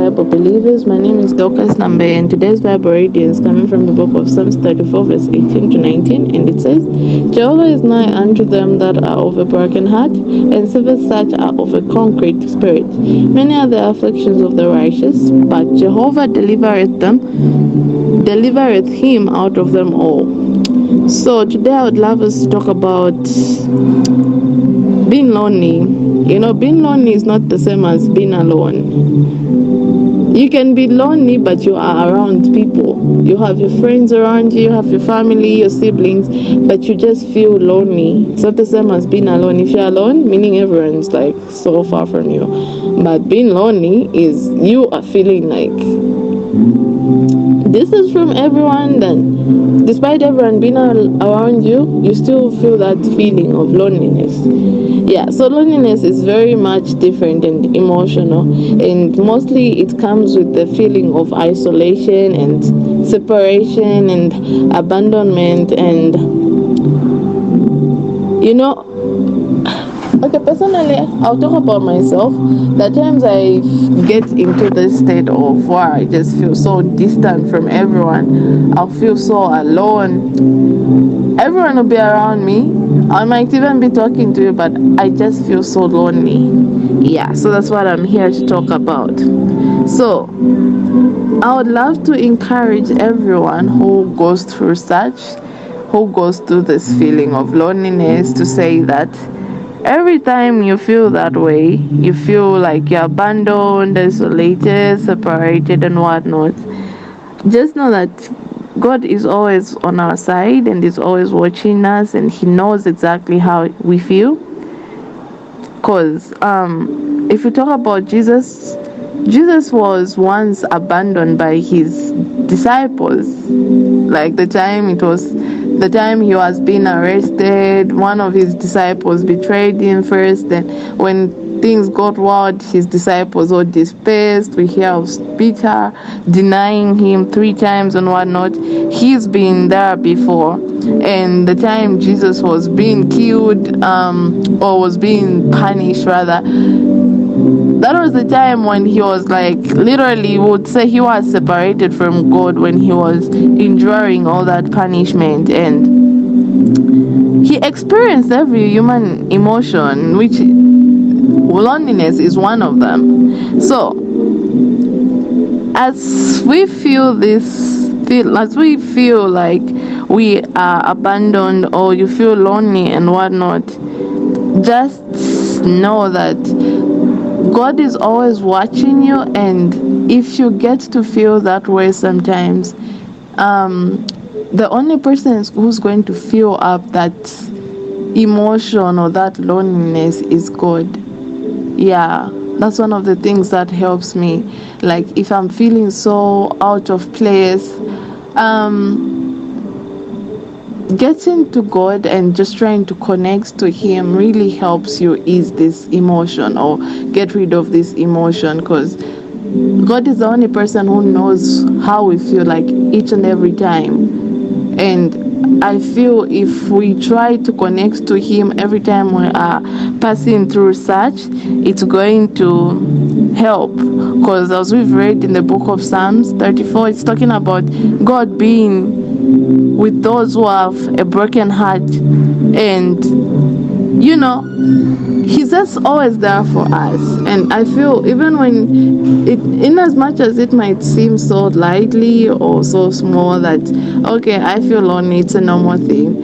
Bible believers. My name is Dorcas Nambeye, and today's Bible reading is coming from the book of Psalms 34, verse 18 to 19, and it says, Jehovah is nigh unto them that are of a broken heart, and saveth such are of a contrite spirit. Many are the afflictions of the righteous, but Jehovah delivereth him out of them all. So today I would love us to talk about being lonely. Being lonely is not the same as being alone. You can be lonely, but you are around people. You have your friends around you, you have your family, your siblings, but you just feel lonely. It's not the same as being alone. If you're alone, meaning everyone's like so far from you. But being lonely is you are feeling like this is from everyone, then despite everyone being around you, you still feel that feeling of loneliness. So loneliness is very much different and emotional, and mostly it comes with the feeling of isolation and separation and abandonment. And okay, personally, I'll talk about myself. The times I get into this state of where I just feel so distant from everyone, I'll feel so alone. Everyone will be around me. I might even be talking to you, but I just feel so lonely. So that's what I'm here to talk about. So I would love to encourage everyone who goes through this feeling of loneliness, to say that every time you feel that way, you feel like you're abandoned, isolated, separated, and whatnot, just know that God is always on our side and is always watching us, and He knows exactly how we feel. Because if you talk about Jesus was once abandoned by His disciples. Like the time he was being arrested, one of His disciples betrayed Him first. Then when things got wild, His disciples were dispersed. We hear of Peter denying Him 3 times and whatnot. He's been there before. And the time Jesus was being killed, or was being punished rather, that was the time when he was like, literally would say he was separated from God, when he was enduring all that punishment. And he experienced every human emotion, which loneliness is one of them. So as we feel like we are abandoned, or you feel lonely and whatnot, just know that God is always watching you. And if you get to feel that way sometimes, the only person who's going to fill up that emotion or that loneliness is God. That's one of the things that helps me. Like if I'm feeling so out of place, getting to God and just trying to connect to Him really helps you ease this emotion or get rid of this emotion, because God is the only person who knows how we feel like each and every time. And I feel if we try to connect to Him every time we are passing through such, it's going to help. Because as we've read in the book of Psalms 34, it's talking about God being with those who have a broken heart. And He's just always there for us. And I feel even when in as much as it might seem so lightly or so small that okay, I feel lonely, it's a normal thing,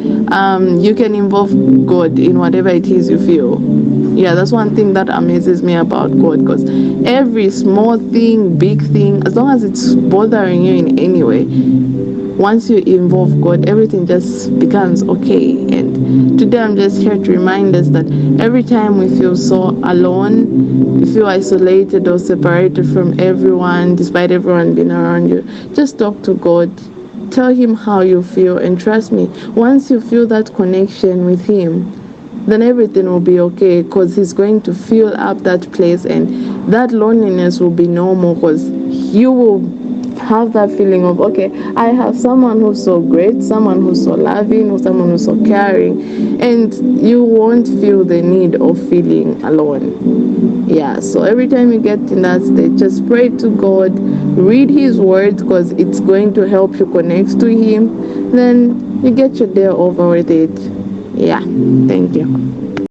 you can involve God in whatever it is you feel. That's one thing that amazes me about God, because every small thing, big thing, as long as it's bothering you in any way, once you involve God, everything just becomes okay. And today I'm just here to remind us that every time we feel so alone, we feel isolated or separated from everyone, despite everyone being around you, just talk to God. Tell Him how you feel, and trust me, once you feel that connection with Him, then everything will be okay, because He's going to fill up that place, and that loneliness will be no more, because you will have that feeling of, okay, I have someone who's so great, someone who's so loving, or someone who's so caring, and you won't feel the need of feeling alone. Yeah, so every time you get in that state, just pray to God, read His Word, because it's going to help you connect to Him. Then you get your day over with it. Yeah, thank you.